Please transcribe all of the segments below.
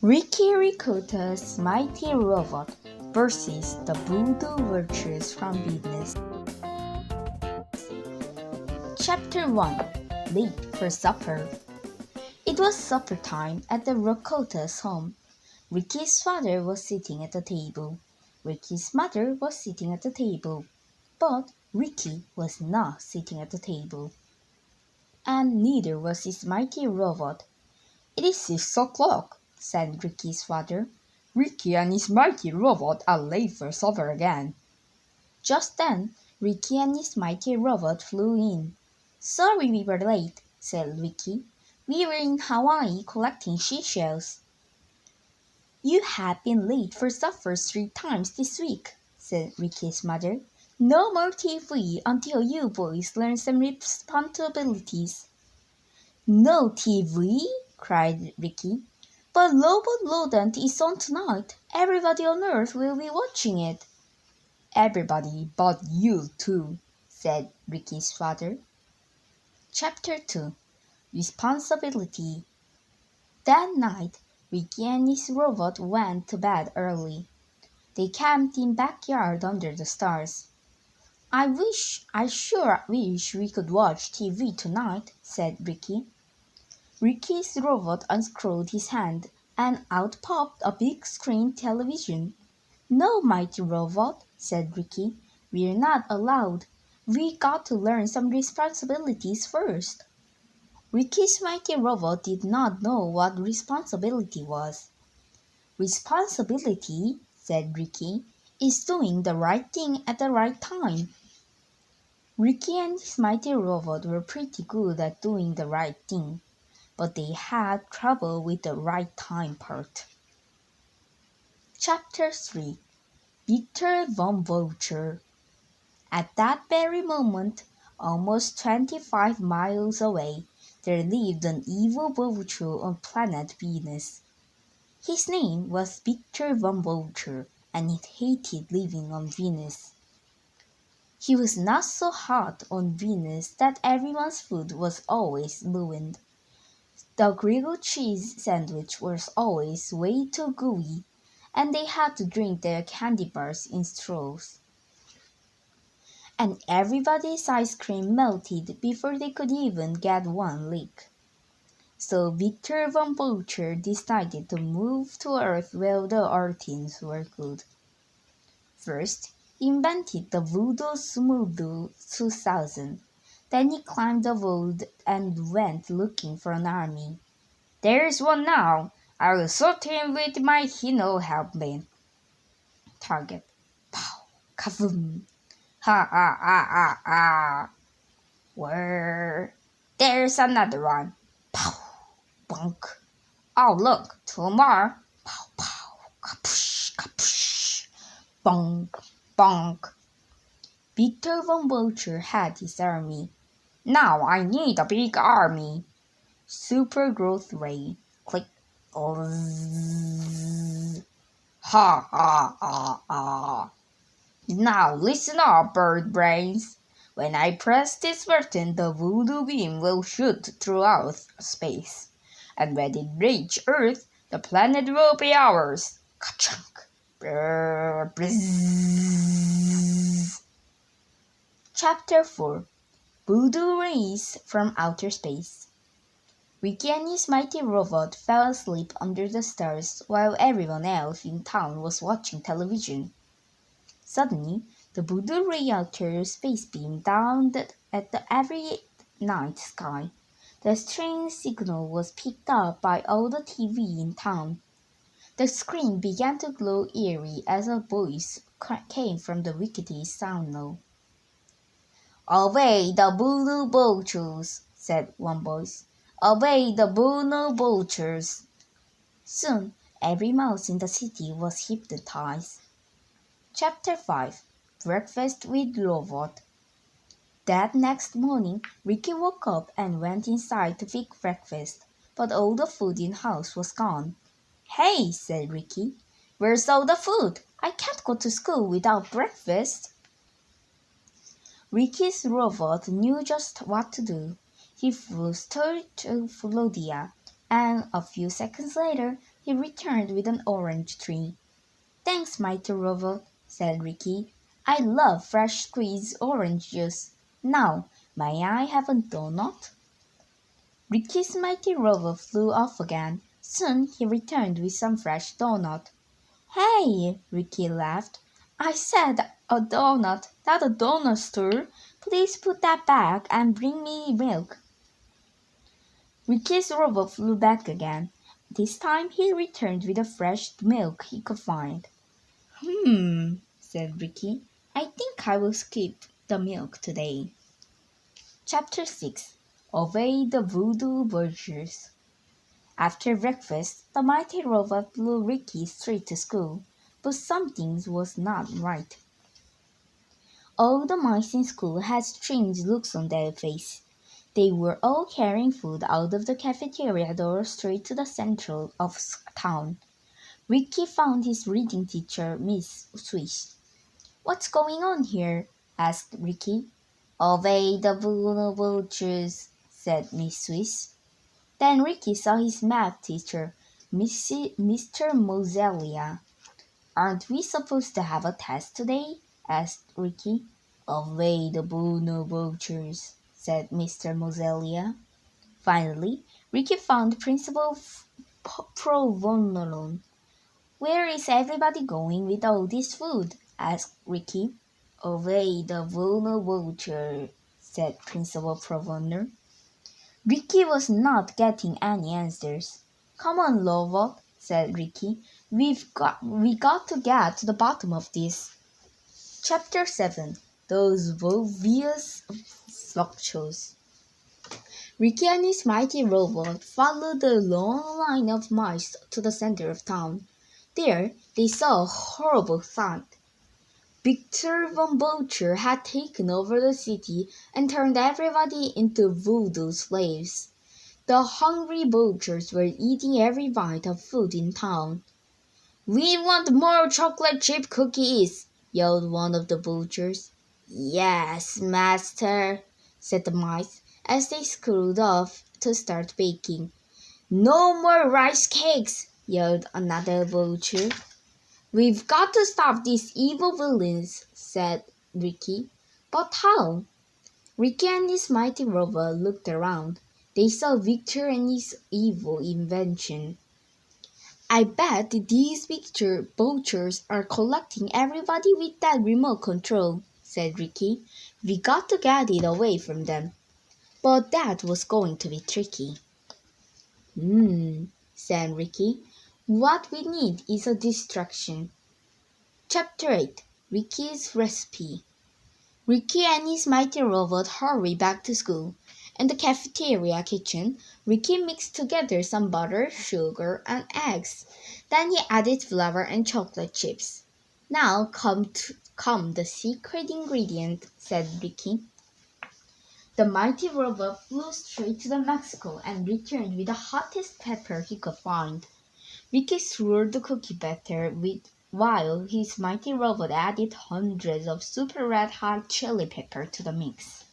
Ricky Ricotta's mighty robot versus the voodoo vultures from Venus. Chapter 1. Late for supper. It was supper time at the Ricotta's home. Ricky's father was sitting at the table. Ricky's mother was sitting at the table. But Ricky was not sitting at the table. And neither was his mighty robot. "It is 6 o'clock," said Ricky's father. "Ricky and his mighty robot are late for supper again." Just then, Ricky and his mighty robot flew in. "Sorry we were late," said Ricky. "We were in Hawaii collecting seashells." "You have been late for supper 3 times this week," said Ricky's mother. "No more TV until you boys learn some responsibilities." "No TV?" cried Ricky. "But Robot Lodent is on tonight. Everybody on Earth will be watching it." "Everybody but you two," said Ricky's father. Chapter 2. Responsibility. That night, Ricky and his robot went to bed early. They camped in backyard under the stars. I sure wish we could watch TV tonight," said Ricky. Ricky's robot unscrewed his hand, and out popped a big screen television. "No, mighty robot," said Ricky. "We're not allowed. We got to learn some responsibilities first." Ricky's mighty robot did not know what responsibility was. "Responsibility," said Ricky, "is doing the right thing at the right time." Ricky and his mighty robot were pretty good at doing the right thing, but they had trouble with the right time part. Chapter 3. Victor von Vulture. At that very moment, almost 25 miles away, there lived an evil vulture on planet Venus. His name was Victor von Vulture, and he hated living on Venus. He was not so hot on Venus that everyone's food was always ruined. The grilled cheese sandwich was always way too gooey, and they had to drink their candy bars in straws. And everybody's ice cream melted before they could even get one lick. So Victor von Vulture decided to move to Earth where the Earthins were good. First, he invented the voodoo Smoodoo 2000. Then he climbed the wood and went looking for an army. "There's one now. I will shoot him with my Hino helmet." Target. Pow! Kaboom! Ha ha ha ha ha! Where? There's another one. Pow! Bonk! Oh look, 2 more. Pow pow! Kapoosh! Kapoosh! Bonk! Bonk! Victor von Vulture had his army. "Now I need a big army." Super growth rate. Click. Zzz. Ha ha ha ha. "Now listen up, bird brains. When I press this button, the voodoo beam will shoot throughout space. And when it reaches Earth, the planet will be ours. Ka-chunk. Brrr, bzzz. Chapter 4. Voodoo Rays from Outer Space. Ricky and his mighty robot fell asleep under the stars while everyone else in town was watching television. Suddenly, the voodoo ray outer space beamed down at the every night sky. The strange signal was picked up by all the TV in town. The screen began to glow eerie as a voice came from the wickedest sound. "Away the voodoo vultures," said one voice. "Away the voodoo vultures." Soon every mouse in the city was hypnotized. Chapter 5. Breakfast with Robot. That next morning, Ricky woke up and went inside to fix breakfast, but all the food in the house was gone. "Hey," said Ricky, "where's all the food? I can't go to school without breakfast." Ricky's robot knew just what to do. He flew straight to Florida, and a few seconds later, he returned with an orange tree. "Thanks, mighty robot," said Ricky. "I love fresh squeezed orange juice. Now, may I have a donut?" Ricky's mighty robot flew off again. Soon he returned with some fresh doughnut. "Hey!" Ricky laughed. "I said a doughnut, not a donut store. Please put that back and bring me milk." Ricky's robot flew back again. This time he returned with the fresh milk he could find. Said Ricky. "I think I will skip the milk today." Chapter 6. Obey the Voodoo Vultures. After breakfast, the mighty robot flew Ricky straight to school, but something was not right. All the mice in school had strange looks on their faces. They were all carrying food out of the cafeteria door straight to the center of town. Ricky found his reading teacher, Miss Swish. "What's going on here?" asked Ricky. "Obey the vultures," said Miss Swish. Then Ricky saw his math teacher, Mr. Mosellia. "Aren't we supposed to have a test today?" asked Ricky. "Obey the vultures," said Mr. Mosellia. Finally, Ricky found Principal Provolone. "Where is everybody going with all this food?" asked Ricky. "Obey the vulture," said Principal Provolone. Ricky was not getting any answers. "Come on, Lovell," said Ricky. We got to get to the bottom of this." Chapter 7. Those Vovious Vultures. Ricky and his mighty robot followed the long line of mice to the center of town. There they saw a horrible sight. Victor von Vulture had taken over the city and turned everybody into voodoo slaves. The hungry vultures were eating every bite of food in town. "We want more chocolate chip cookies!" yelled one of the vultures. "Yes, master," said the mice, as they scurried off to start baking. "No more rice cakes!" yelled another vulture. "We've got to stop these evil villains," said Ricky. "But how?" Ricky and his mighty robot looked around. They saw Victor and his evil invention. "I bet these vultures are collecting everybody with that remote control," said Ricky. "We got to get it away from them." But that was going to be tricky. Said Ricky. "What we need is a distraction." Chapter 8. Ricky's Recipe. Ricky and his mighty robot hurried back to school. In the cafeteria kitchen, Ricky mixed together some butter, sugar, and eggs. Then he added flour and chocolate chips. "Now come the secret ingredient," said Ricky. The mighty robot flew straight to the Mexico and returned with the hottest pepper he could find. Ricky swirled the cookie batter while his mighty robot added hundreds of super red hot chili pepper to the mix.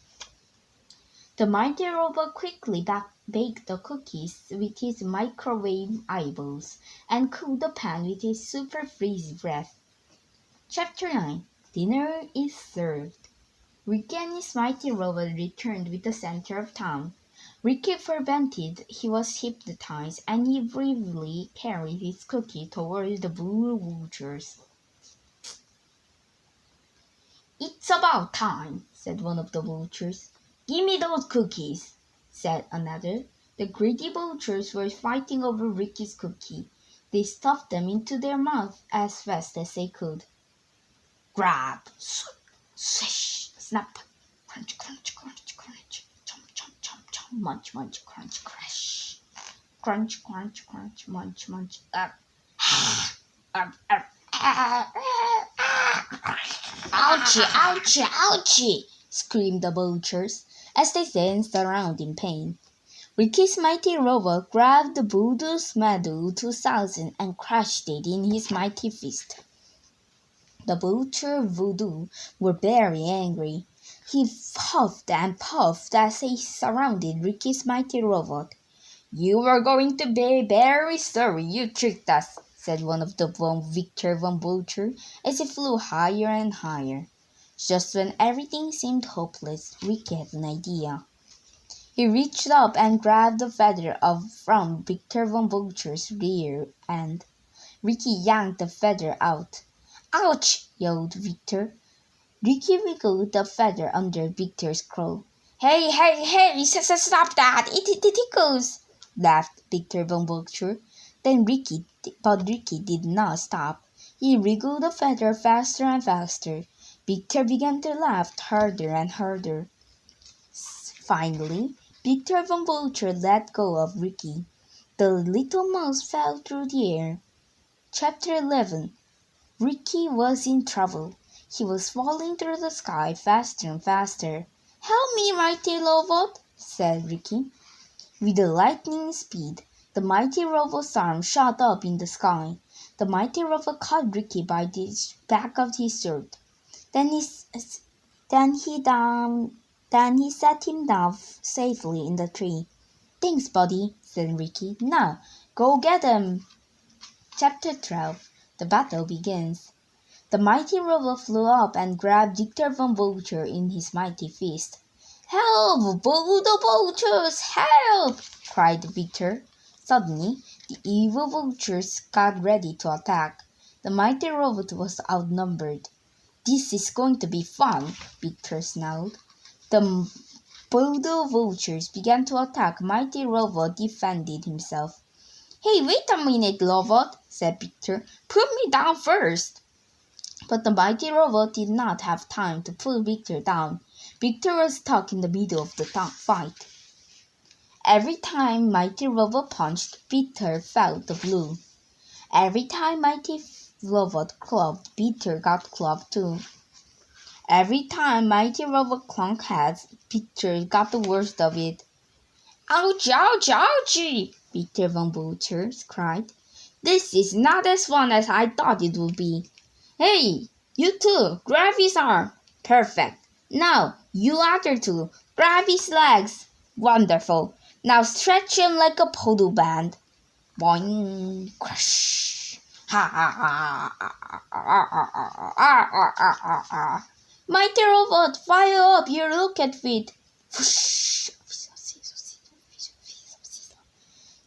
The mighty robot quickly baked the cookies with his microwave eyeballs and cooled the pan with his super freezy breath. Chapter 9. Dinner is served. Ricky and his mighty robot returned with the center of town. Ricky pretended he was hypnotized and he bravely carried his cookie towards the vultures. "It's about time," said one of the vultures. "Give me those cookies," said another. The greedy vultures were fighting over Ricky's cookie. They stuffed them into their mouth as fast as they could. Grab, swish, snap, crunch, crunch, crunch, crunch, chomp, chomp, chomp, chomp, munch, munch, crunch, crash, crunch, crunch, crunch, munch, munch, "Ouchie, ouchie, ouchie!" screamed the vultures as they danced around in pain. Ricky's mighty robot grabbed the Voodoo Smadoo 2000 and crushed it in his mighty fist. The vulture Voodoo were very angry. He huffed and puffed as he surrounded Ricky's mighty robot. You are going to be very sorry you tricked us, said one of the Victor von Vulture as he flew higher and higher. Just when everything seemed hopeless, Ricky had an idea. He reached up and grabbed the feather from Victor von Vulture's rear end. Ricky yanked the feather out. Ouch! yelled Victor. Ricky wiggled the feather under Victor's claw. Hey, hey, hey! Stop that! It tickles! Laughed Victor von Vulture. But Ricky did not stop. He wriggled the feather faster and faster. Victor began to laugh harder and harder. Finally, Victor von Vulture let go of Ricky. The little mouse fell through the air. Chapter 11. Ricky was in trouble. He was falling through the sky faster and faster. Help me, mighty robot, said Ricky. With a lightning speed, the mighty robot's arm shot up in the sky. The mighty robot caught Ricky by the back of his shirt. Then he set him down safely in the tree. Thanks, buddy, said Ricky. Now, go get him. Chapter 12. The battle begins. The mighty robot flew up and grabbed Victor von Vulture in his mighty fist. Help! Voodoo vultures! Help! cried Victor. Suddenly, the evil vultures got ready to attack. The mighty robot was outnumbered. This is going to be fun, Victor snarled. The voodoo vultures began to attack. Mighty robot defended himself. Hey, wait a minute, robot, said Victor. Put me down first. But the mighty robot did not have time to put Victor down. Victor was stuck in the middle of the fight. Every time mighty robot punched, Victor felt the blue. Every time mighty robot clubbed, Victor got clubbed too. Every time mighty robot clunked heads, Victor got the worst of it. Ouch, ouch, ouchie! Victor von Vulture cried. This is not as fun as I thought it would be. Hey, you two, grab his arm. Perfect. Now, you other two, grab his legs. Wonderful. Now stretch him like a voodoo band. Boing, crush. Ha ha ha ha. Mighty robot, fire up your rocket feet.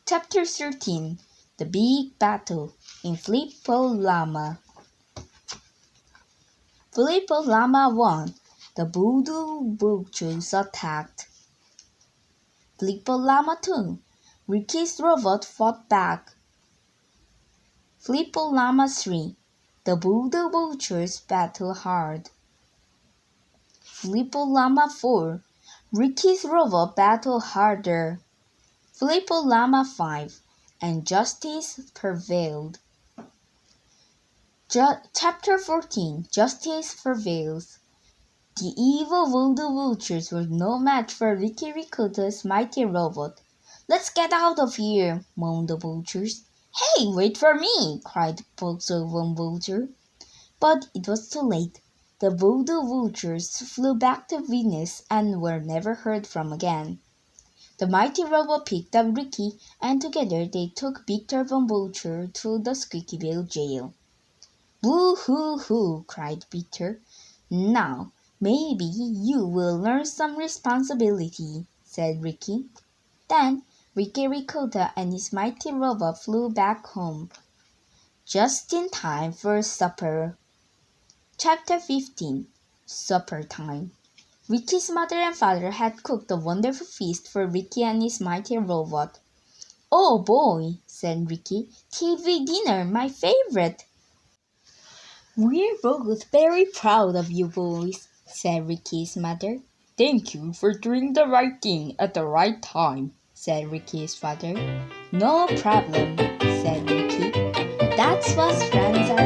Chapter 13. The Big Battle in Filippo Lama. Filippo Lama won. The voodoo vultures attacked. Filippo Lama 2. Ricky's robot fought back. Filippo Lama 3. The voodoo vultures battled hard. Filippo Lama 4. Ricky's robot battled harder. Filippo Lama 5. And justice prevailed. Chapter 14. Justice Prevails. The evil voodoo vultures were no match for Ricky Ricotta's mighty robot. Let's get out of here, moaned the vultures. Hey, wait for me, cried Vulture von Vulture. But it was too late. The voodoo vultures flew back to Venus and were never heard from again. The mighty robot picked up Ricky, and together they took Victor von Vulture to the Squeakyville jail. Boo-hoo-hoo, cried Victor. Now, maybe you will learn some responsibility, said Ricky. Then, Ricky Ricotta and his mighty robot flew back home, just in time for supper. Chapter 15. Supper Time. Ricky's mother and father had cooked a wonderful feast for Ricky and his mighty robot. Oh boy, said Ricky, TV dinner, my favorite. We're both very proud of you boys, said Ricky's mother. Thank you for doing the right thing at the right time, said Ricky's father. No problem, said Ricky. That's what friends are